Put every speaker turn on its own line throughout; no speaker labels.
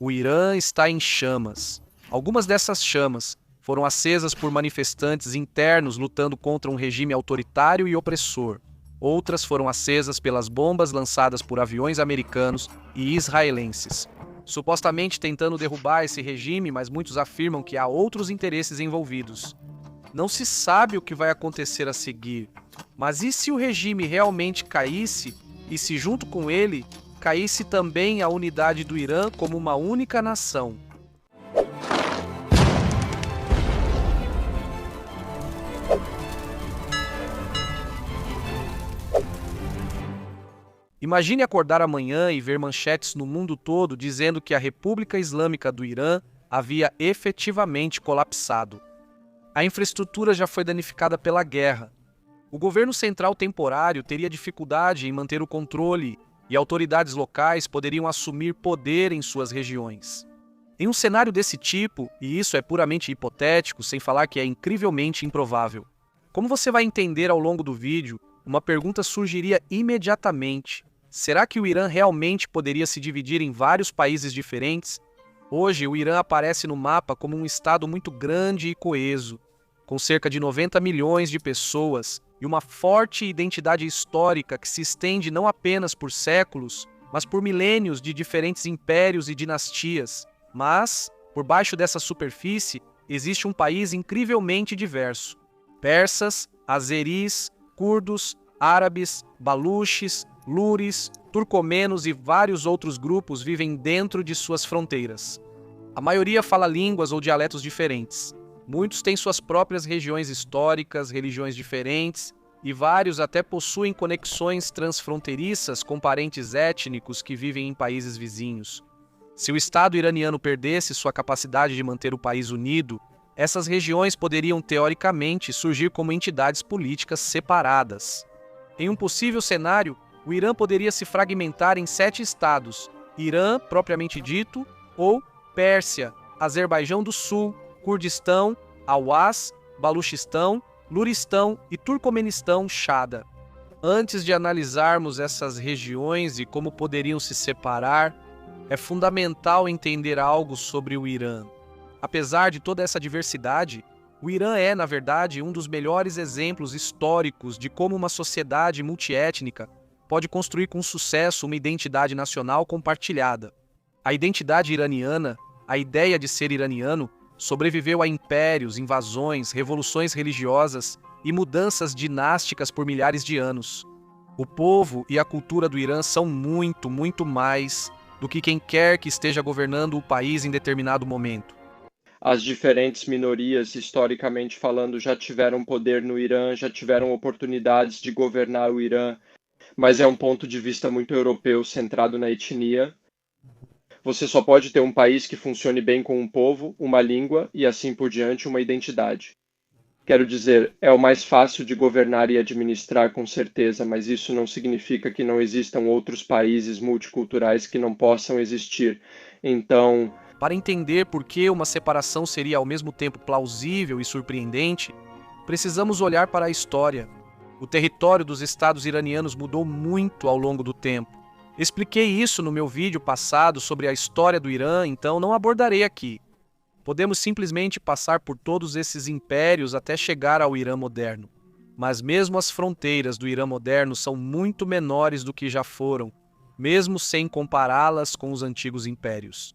O Irã está em chamas. Algumas dessas chamas foram acesas por manifestantes internos lutando contra um regime autoritário e opressor. Outras foram acesas pelas bombas lançadas por aviões americanos e israelenses, supostamente tentando derrubar esse regime, mas muitos afirmam que há outros interesses envolvidos. Não se sabe o que vai acontecer a seguir, mas e se o regime realmente caísse e se junto com ele caísse também a unidade do Irã como uma única nação? Imagine acordar amanhã e ver manchetes no mundo todo dizendo que a República Islâmica do Irã havia efetivamente colapsado. A infraestrutura já foi danificada pela guerra. O governo central temporário teria dificuldade em manter o controle e autoridades locais poderiam assumir poder em suas regiões. Em um cenário desse tipo, e isso é puramente hipotético, sem falar que é incrivelmente improvável, como você vai entender ao longo do vídeo, uma pergunta surgiria imediatamente. Será que o Irã realmente poderia se dividir em vários países diferentes? Hoje, o Irã aparece no mapa como um estado muito grande e coeso, com cerca de 90 milhões de pessoas e uma forte identidade histórica que se estende não apenas por séculos, mas por milênios de diferentes impérios e dinastias. Mas, por baixo dessa superfície, existe um país incrivelmente diverso. Persas, azeris, curdos, árabes, baluches, lures, turcomenos e vários outros grupos vivem dentro de suas fronteiras. A maioria fala línguas ou dialetos diferentes. Muitos têm suas próprias regiões históricas, religiões diferentes, e vários até possuem conexões transfronteiriças com parentes étnicos que vivem em países vizinhos. Se o Estado iraniano perdesse sua capacidade de manter o país unido, essas regiões poderiam teoricamente surgir como entidades políticas separadas. Em um possível cenário, o Irã poderia se fragmentar em 7 estados: Irã, propriamente dito, ou Pérsia, Azerbaijão do Sul, Kurdistão, Awaz, Baluchistão, Luristão e Turcomenistão Shada. Antes de analisarmos essas regiões e como poderiam se separar, é fundamental entender algo sobre o Irã. Apesar de toda essa diversidade, o Irã é, na verdade, um dos melhores exemplos históricos de como uma sociedade multiétnica pode construir com sucesso uma identidade nacional compartilhada. A identidade iraniana, a ideia de ser iraniano, sobreviveu a impérios, invasões, revoluções religiosas e mudanças dinásticas por milhares de anos. O povo e a cultura do Irã são muito mais do que quem quer que esteja governando o país em determinado momento.
As diferentes minorias, historicamente falando, já tiveram poder no Irã, já tiveram oportunidades de governar o Irã, mas é um ponto de vista muito europeu, centrado na etnia. Você só pode ter um país que funcione bem com um povo, uma língua e assim por diante, uma identidade. Quero dizer, é o mais fácil de governar e administrar com certeza, mas isso não significa que não existam outros países multiculturais que não possam existir. Então,
Para entender por que uma separação seria ao mesmo tempo plausível e surpreendente, precisamos olhar para a história. O território dos estados iranianos mudou muito ao longo do tempo. Expliquei isso no meu vídeo passado sobre a história do Irã, então não abordarei aqui. Podemos simplesmente passar por todos esses impérios até chegar ao Irã moderno. Mas mesmo as fronteiras do Irã moderno são muito menores do que já foram, mesmo sem compará-las com os antigos impérios.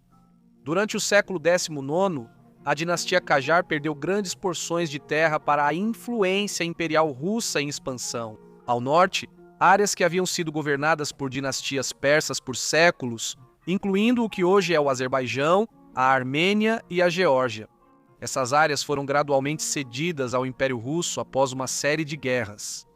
Durante o século XIX, a dinastia Qajar perdeu grandes porções de terra para a influência imperial russa em expansão. Ao norte, áreas que haviam sido governadas por dinastias persas por séculos, incluindo o que hoje é o Azerbaijão, a Armênia e a Geórgia. Essas áreas foram gradualmente cedidas ao Império Russo após uma série de guerras.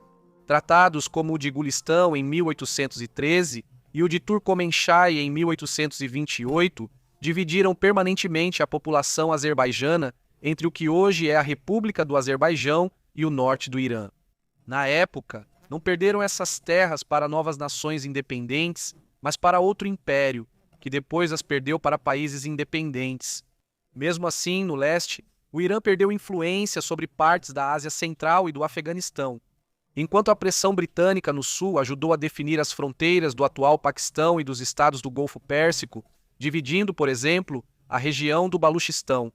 Tratados como o de Gulistão em 1813 e o de Turcomenchai em 1828 dividiram permanentemente a população azerbaijana entre o que hoje é a República do Azerbaijão e o norte do Irã. Na época, não perderam essas terras para novas nações independentes, mas para outro império, que depois as perdeu para países independentes. Mesmo assim, no leste, o Irã perdeu influência sobre partes da Ásia Central e do Afeganistão. Enquanto a pressão britânica no sul ajudou a definir as fronteiras do atual Paquistão e dos estados do Golfo Pérsico, dividindo, por exemplo, a região do Baluchistão.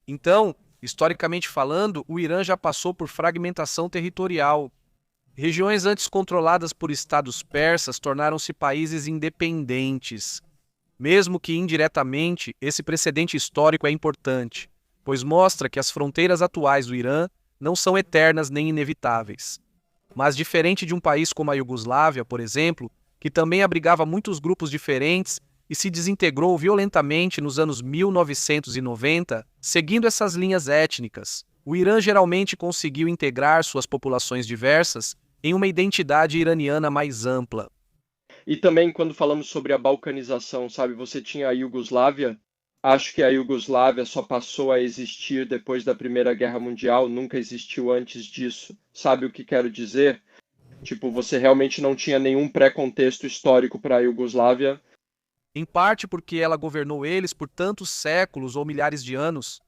Então, historicamente falando, o Irã já passou por fragmentação territorial. Regiões antes controladas por estados persas tornaram-se países independentes. Mesmo que indiretamente, esse precedente histórico é importante, pois mostra que as fronteiras atuais do Irã não são eternas nem inevitáveis. Mas diferente de um país como a Iugoslávia, por exemplo, que também abrigava muitos grupos diferentes e se desintegrou violentamente nos anos 1990, seguindo essas linhas étnicas, o Irã geralmente conseguiu integrar suas populações diversas em uma identidade iraniana mais ampla.
E também quando falamos sobre a balcanização, sabe, você tinha a Iugoslávia. Acho que a Iugoslávia só passou a existir depois da Primeira Guerra Mundial, nunca existiu antes disso. Sabe o que quero dizer? Tipo, você realmente não tinha nenhum pré-contexto histórico para a Iugoslávia.
Em parte porque ela governou eles por tantos séculos ou milhares de anos,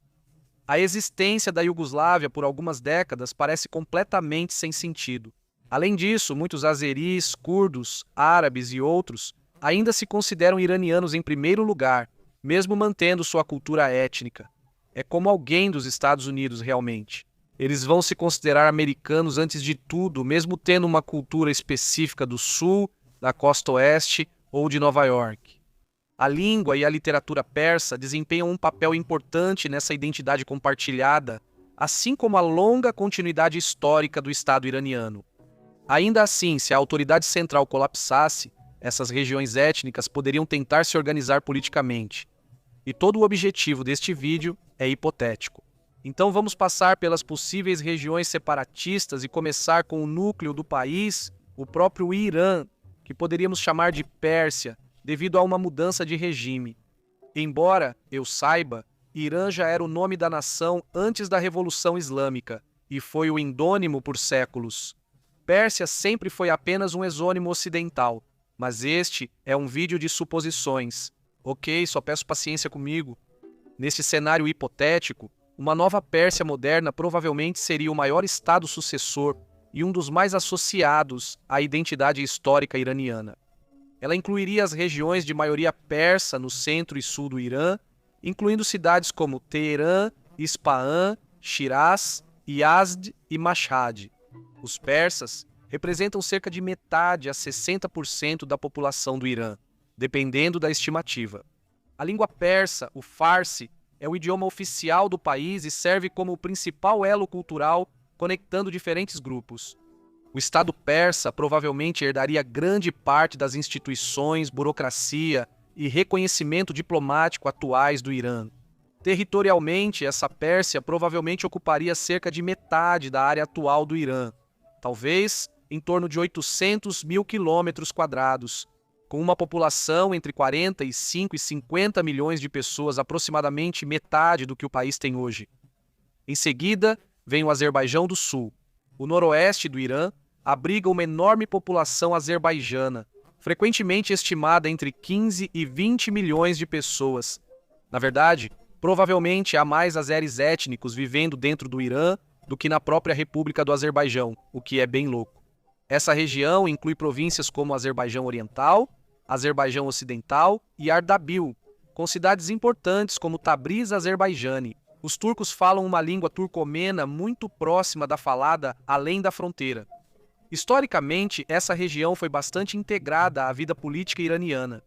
a existência da Iugoslávia por algumas décadas parece completamente sem sentido. Além disso, muitos azeris, curdos, árabes e outros ainda se consideram iranianos em primeiro lugar, mesmo mantendo sua cultura étnica. É como alguém dos Estados Unidos realmente. Eles vão se considerar americanos antes de tudo, mesmo tendo uma cultura específica do sul, da costa oeste ou de Nova York. A língua e a literatura persa desempenham um papel importante nessa identidade compartilhada, assim como a longa continuidade histórica do Estado iraniano. Ainda assim, se a autoridade central colapsasse, essas regiões étnicas poderiam tentar se organizar politicamente. E todo o objetivo deste vídeo é hipotético. Então vamos passar pelas possíveis regiões separatistas e começar com o núcleo do país, o próprio Irã, que poderíamos chamar de Pérsia, devido a uma mudança de regime. Embora, eu saiba, Irã já era o nome da nação antes da Revolução Islâmica, e foi o indônimo por séculos. Pérsia sempre foi apenas um exônimo ocidental, mas este é um vídeo de suposições. Ok, só peço paciência comigo. Neste cenário hipotético, uma nova Pérsia moderna provavelmente seria o maior estado sucessor e um dos mais associados à identidade histórica iraniana. Ela incluiria as regiões de maioria persa no centro e sul do Irã, incluindo cidades como Teherã, Isfahan, Shiraz, Yazd e Mashhad. Os persas representam cerca de metade a 60% da população do Irã, dependendo da estimativa. A língua persa, o Farsi, é o idioma oficial do país e serve como o principal elo cultural conectando diferentes grupos. O Estado persa provavelmente herdaria grande parte das instituições, burocracia e reconhecimento diplomático atuais do Irã. Territorialmente, essa Pérsia provavelmente ocuparia cerca de metade da área atual do Irã, talvez em torno de 800 mil quilômetros quadrados, com uma população entre 45 e 50 milhões de pessoas, aproximadamente metade do que o país tem hoje. Em seguida, vem o Azerbaijão do Sul. O noroeste do Irã abriga uma enorme população azerbaijana, frequentemente estimada entre 15 e 20 milhões de pessoas. Na verdade, provavelmente há mais azeres étnicos vivendo dentro do Irã do que na própria República do Azerbaijão, o que é bem louco. Essa região inclui províncias como Azerbaijão Oriental, Azerbaijão Ocidental e Ardabil, com cidades importantes como Tabriz Azerbaijani. Os turcos falam uma língua turcomena muito próxima da falada além da fronteira. Historicamente, essa região foi bastante integrada à vida política iraniana.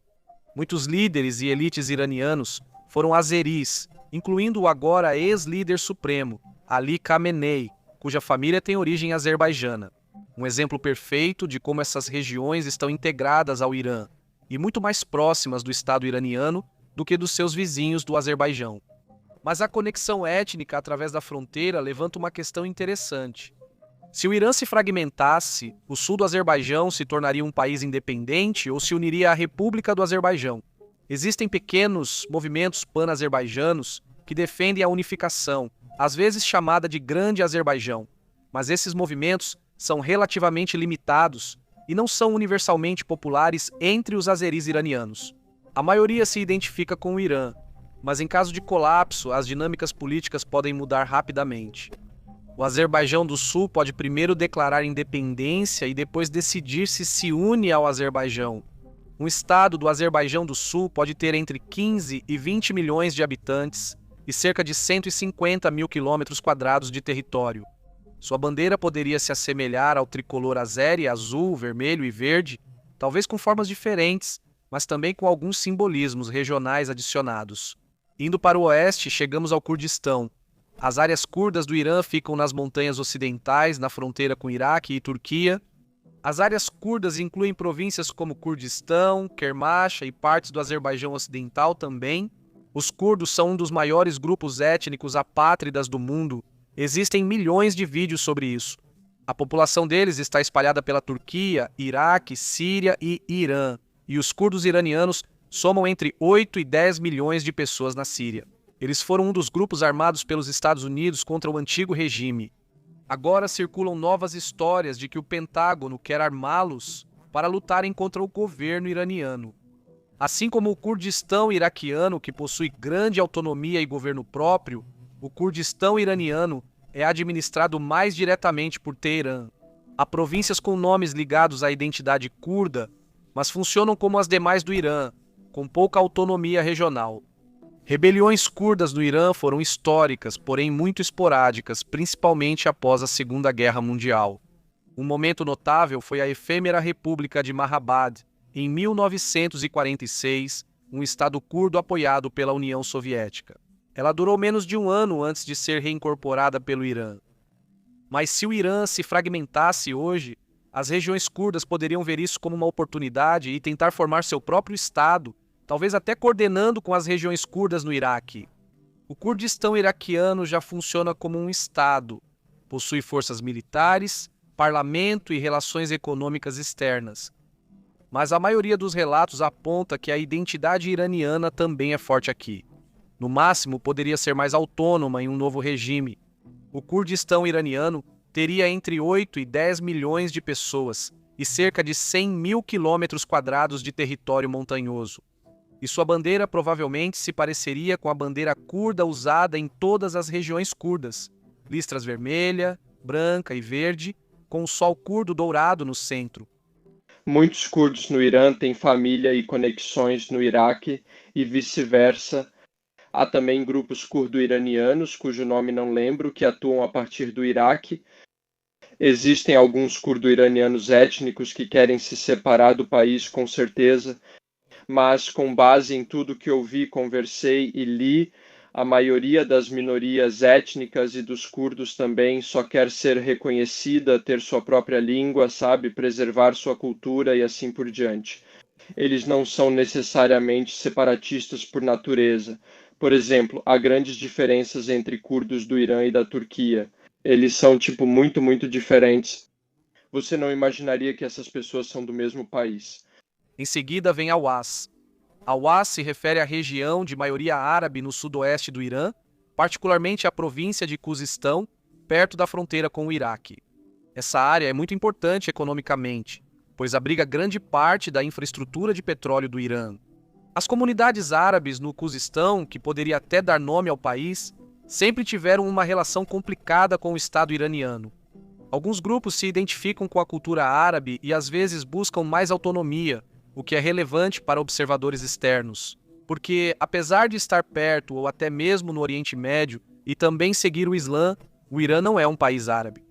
Muitos líderes e elites iranianos foram azeris, incluindo o agora ex-líder supremo, Ali Khamenei, cuja família tem origem azerbaijana. Um exemplo perfeito de como essas regiões estão integradas ao Irã e muito mais próximas do Estado iraniano do que dos seus vizinhos do Azerbaijão. Mas a conexão étnica através da fronteira levanta uma questão interessante. Se o Irã se fragmentasse, o sul do Azerbaijão se tornaria um país independente ou se uniria à República do Azerbaijão. Existem pequenos movimentos pan-azerbaijanos que defendem a unificação, às vezes chamada de Grande Azerbaijão, mas esses movimentos são relativamente limitados e não são universalmente populares entre os azeris iranianos. A maioria se identifica com o Irã, mas em caso de colapso, as dinâmicas políticas podem mudar rapidamente. O Azerbaijão do Sul pode primeiro declarar independência e depois decidir se une ao Azerbaijão. Um estado do Azerbaijão do Sul pode ter entre 15 e 20 milhões de habitantes e cerca de 150 mil quilômetros quadrados de território. Sua bandeira poderia se assemelhar ao tricolor azeri, azul, vermelho e verde, talvez com formas diferentes, mas também com alguns simbolismos regionais adicionados. Indo para o oeste, chegamos ao Kurdistão. As áreas curdas do Irã ficam nas montanhas ocidentais, na fronteira com Iraque e Turquia. As áreas curdas incluem províncias como Kurdistão, Kermanshah e partes do Azerbaijão Ocidental também. Os curdos são um dos maiores grupos étnicos apátridas do mundo. Existem milhões de vídeos sobre isso. A população deles está espalhada pela Turquia, Iraque, Síria e Irã. E os curdos iranianos somam entre 8 e 10 milhões de pessoas na Síria. Eles foram um dos grupos armados pelos Estados Unidos contra o antigo regime. Agora circulam novas histórias de que o Pentágono quer armá-los para lutarem contra o governo iraniano. Assim como o Kurdistão iraquiano, que possui grande autonomia e governo próprio, o Kurdistão iraniano é administrado mais diretamente por Teherã. Há províncias com nomes ligados à identidade curda, mas funcionam como as demais do Irã, com pouca autonomia regional. Rebeliões curdas no Irã foram históricas, porém muito esporádicas, principalmente após a Segunda Guerra Mundial. Um momento notável foi a efêmera República de Mahabad, em 1946, um estado curdo apoiado pela União Soviética. Ela durou menos de um ano antes de ser reincorporada pelo Irã. Mas se o Irã se fragmentasse hoje, as regiões curdas poderiam ver isso como uma oportunidade e tentar formar seu próprio estado, talvez até coordenando com as regiões curdas no Iraque. O Kurdistão iraquiano já funciona como um estado, possui forças militares, parlamento e relações econômicas externas. Mas a maioria dos relatos aponta que a identidade iraniana também é forte aqui. No máximo, poderia ser mais autônoma em um novo regime. O Kurdistão iraniano teria entre 8 e 10 milhões de pessoas e cerca de 100 mil quilômetros quadrados de território montanhoso. E sua bandeira provavelmente se pareceria com a bandeira curda usada em todas as regiões curdas, listras vermelha, branca e verde, com o sol curdo dourado no centro.
Muitos curdos no Irã têm família e conexões no Iraque e vice-versa. Há também grupos curdo-iranianos, cujo nome não lembro, que atuam a partir do Iraque. Existem alguns curdo-iranianos étnicos que querem se separar do país, com certeza, mas com base em tudo que eu vi, conversei e li, a maioria das minorias étnicas e dos curdos também só quer ser reconhecida, ter sua própria língua, sabe, preservar sua cultura e assim por diante. Eles não são necessariamente separatistas por natureza. Por exemplo, há grandes diferenças entre curdos do Irã e da Turquia. Eles são, muito, muito diferentes. Você não imaginaria que essas pessoas são do mesmo país.
Em seguida vem Awaz. Awaz se refere à região de maioria árabe no sudoeste do Irã, particularmente à província de Khuzistão, perto da fronteira com o Iraque. Essa área é muito importante economicamente, pois abriga grande parte da infraestrutura de petróleo do Irã. As comunidades árabes no Khuzistão, que poderia até dar nome ao país, sempre tiveram uma relação complicada com o Estado iraniano. Alguns grupos se identificam com a cultura árabe e às vezes buscam mais autonomia, o que é relevante para observadores externos, porque, apesar de estar perto ou até mesmo no Oriente Médio e também seguir o Islã, o Irã não é um país árabe.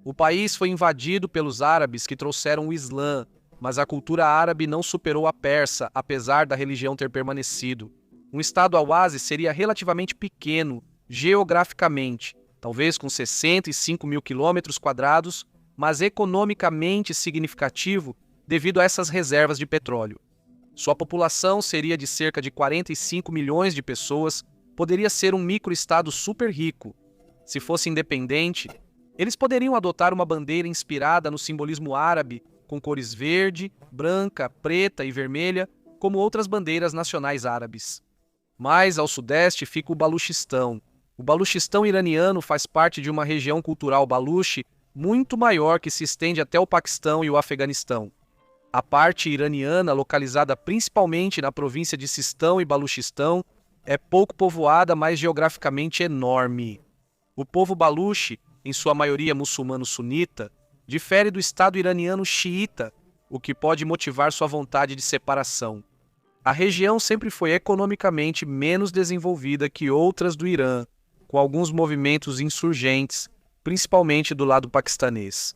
O país foi invadido pelos árabes que trouxeram o Islã, mas a cultura árabe não superou a persa, apesar da religião ter permanecido. Um estado Awaz seria relativamente pequeno, geograficamente, talvez com 65 mil quilômetros quadrados, mas economicamente significativo devido a essas reservas de petróleo. Sua população seria de cerca de 45 milhões de pessoas, poderia ser um microestado super rico. Se fosse independente, eles poderiam adotar uma bandeira inspirada no simbolismo árabe, com cores verde, branca, preta e vermelha, como outras bandeiras nacionais árabes. Mais ao sudeste fica o Baluchistão. O Baluchistão iraniano faz parte de uma região cultural baluchi muito maior que se estende até o Paquistão e o Afeganistão. A parte iraniana, localizada principalmente na província de Sistão e Baluchistão, é pouco povoada, mas geograficamente enorme. O povo baluchi, em sua maioria muçulmano sunita, difere do Estado iraniano xiita, o que pode motivar sua vontade de separação. A região sempre foi economicamente menos desenvolvida que outras do Irã, com alguns movimentos insurgentes, principalmente do lado paquistanês.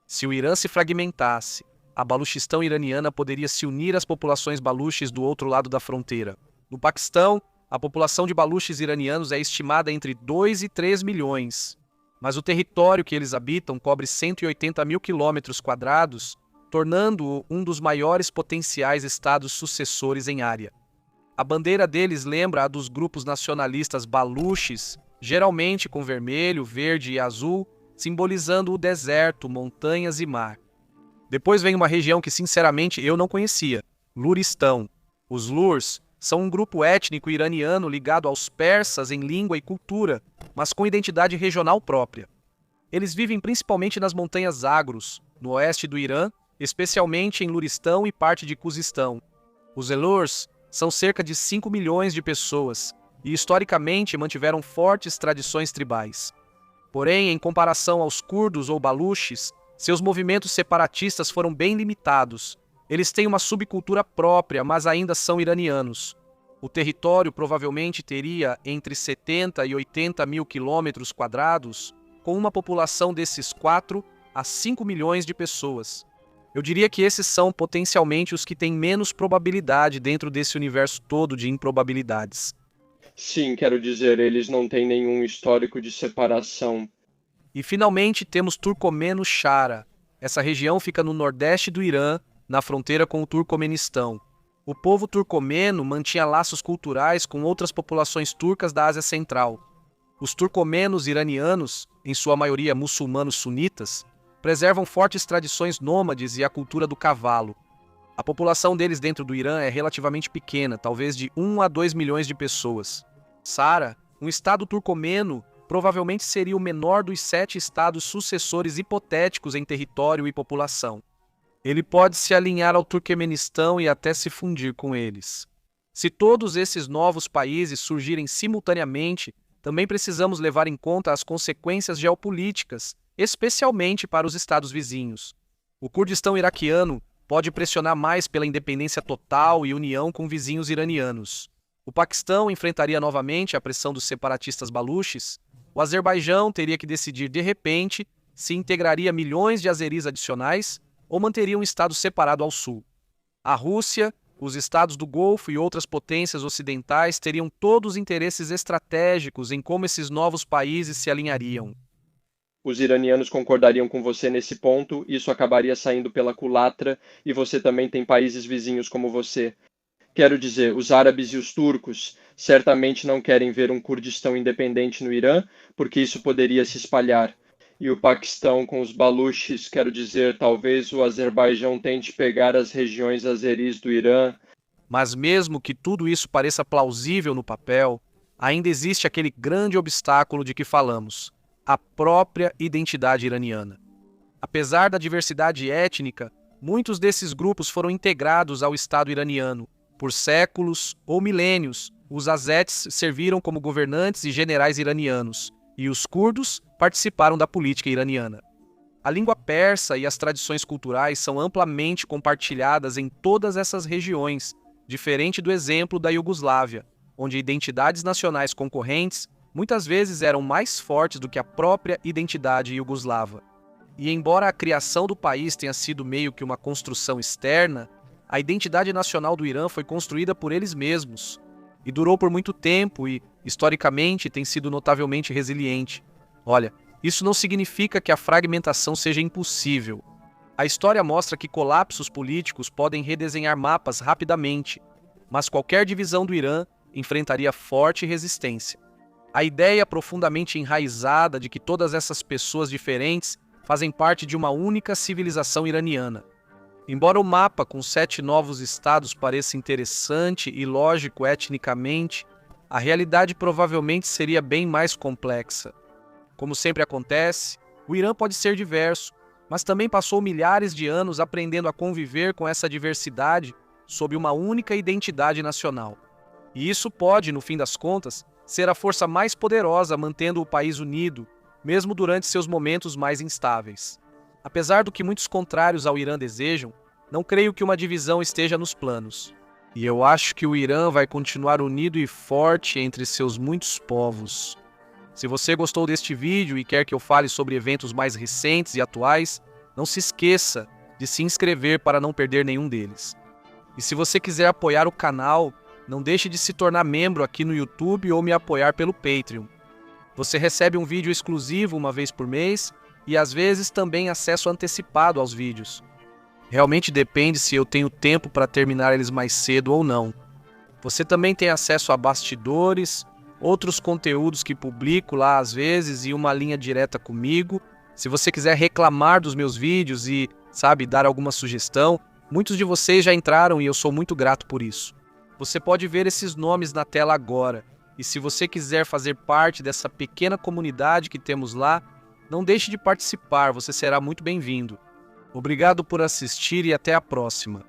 Se o Irã se fragmentasse, a Baluchistão iraniana poderia se unir às populações baluches do outro lado da fronteira. No Paquistão, a população de baluches iranianos é estimada entre 2 e 3 milhões, mas o território que eles habitam cobre 180 mil quilômetros quadrados, tornando-o um dos maiores potenciais estados sucessores em área. A bandeira deles lembra a dos grupos nacionalistas baluches, geralmente com vermelho, verde e azul, simbolizando o deserto, montanhas e mar. Depois vem uma região que sinceramente eu não conhecia, Luristão. Os Lurs são um grupo étnico iraniano ligado aos persas em língua e cultura, mas com identidade regional própria. Eles vivem principalmente nas montanhas Zagros, no oeste do Irã, especialmente em Luristão e parte de Khuzistão. Os Elurs são cerca de 5 milhões de pessoas e historicamente mantiveram fortes tradições tribais. Porém, em comparação aos curdos ou baluches, seus movimentos separatistas foram bem limitados. Eles têm uma subcultura própria, mas ainda são iranianos. O território provavelmente teria entre 70 e 80 mil quilômetros quadrados, com uma população desses 4 a 5 milhões de pessoas. Eu diria que esses são potencialmente os que têm menos probabilidade dentro desse universo todo de improbabilidades.
Sim, quero dizer, eles não têm nenhum histórico de separação.
E finalmente temos Turcomeno-Chara. Essa região fica no nordeste do Irã, na fronteira com o Turcomenistão. O povo turcomeno mantinha laços culturais com outras populações turcas da Ásia Central. Os turcomenos iranianos, em sua maioria muçulmanos sunitas, preservam fortes tradições nômades e a cultura do cavalo. A população deles dentro do Irã é relativamente pequena, talvez de 1 a 2 milhões de pessoas. Sara, um estado turcomeno, provavelmente seria o menor dos 7 estados sucessores hipotéticos em território e população. Ele pode se alinhar ao Turquemenistão e até se fundir com eles. Se todos esses novos países surgirem simultaneamente, também precisamos levar em conta as consequências geopolíticas, especialmente para os estados vizinhos. O Kurdistão iraquiano pode pressionar mais pela independência total e união com vizinhos iranianos. O Paquistão enfrentaria novamente a pressão dos separatistas baluches. O Azerbaijão teria que decidir de repente se integraria milhões de azeris adicionais ou manteria um estado separado ao sul. A Rússia, os estados do Golfo e outras potências ocidentais teriam todos interesses estratégicos em como esses novos países se alinhariam.
Os iranianos concordariam com você nesse ponto, isso acabaria saindo pela culatra e você também tem países vizinhos como você. Quero dizer, os árabes e os turcos certamente não querem ver um Kurdistão independente no Irã, porque isso poderia se espalhar. E o Paquistão com os baluches, quero dizer, talvez o Azerbaijão tente pegar as regiões azeris do Irã.
Mas mesmo que tudo isso pareça plausível no papel, ainda existe aquele grande obstáculo de que falamos: a própria identidade iraniana. Apesar da diversidade étnica, muitos desses grupos foram integrados ao Estado iraniano. Por séculos ou milênios, os azetes serviram como governantes e generais iranianos, e os curdos participaram da política iraniana. A língua persa e as tradições culturais são amplamente compartilhadas em todas essas regiões, diferente do exemplo da Iugoslávia, onde identidades nacionais concorrentes muitas vezes eram mais fortes do que a própria identidade iugoslava. E embora a criação do país tenha sido meio que uma construção externa, a identidade nacional do Irã foi construída por eles mesmos, e durou por muito tempo e, historicamente, tem sido notavelmente resiliente. Olha, isso não significa que a fragmentação seja impossível. A história mostra que colapsos políticos podem redesenhar mapas rapidamente, mas qualquer divisão do Irã enfrentaria forte resistência. A ideia profundamente enraizada de que todas essas pessoas diferentes fazem parte de uma única civilização iraniana. Embora o mapa com 7 novos estados pareça interessante e lógico etnicamente, a realidade provavelmente seria bem mais complexa. Como sempre acontece, o Irã pode ser diverso, mas também passou milhares de anos aprendendo a conviver com essa diversidade sob uma única identidade nacional. E isso pode, no fim das contas, ser a força mais poderosa mantendo o país unido, mesmo durante seus momentos mais instáveis. Apesar do que muitos contrários ao Irã desejam, não creio que uma divisão esteja nos planos. E eu acho que o Irã vai continuar unido e forte entre seus muitos povos. Se você gostou deste vídeo e quer que eu fale sobre eventos mais recentes e atuais, não se esqueça de se inscrever para não perder nenhum deles. E se você quiser apoiar o canal, não deixe de se tornar membro aqui no YouTube ou me apoiar pelo Patreon. Você recebe um vídeo exclusivo uma vez por mês e às vezes também acesso antecipado aos vídeos. Realmente depende se eu tenho tempo para terminar eles mais cedo ou não. Você também tem acesso a bastidores, outros conteúdos que publico lá às vezes e uma linha direta comigo. Se você quiser reclamar dos meus vídeos e, dar alguma sugestão, muitos de vocês já entraram e eu sou muito grato por isso. Você pode ver esses nomes na tela agora. E se você quiser fazer parte dessa pequena comunidade que temos lá, não deixe de participar, você será muito bem-vindo. Obrigado por assistir e até a próxima.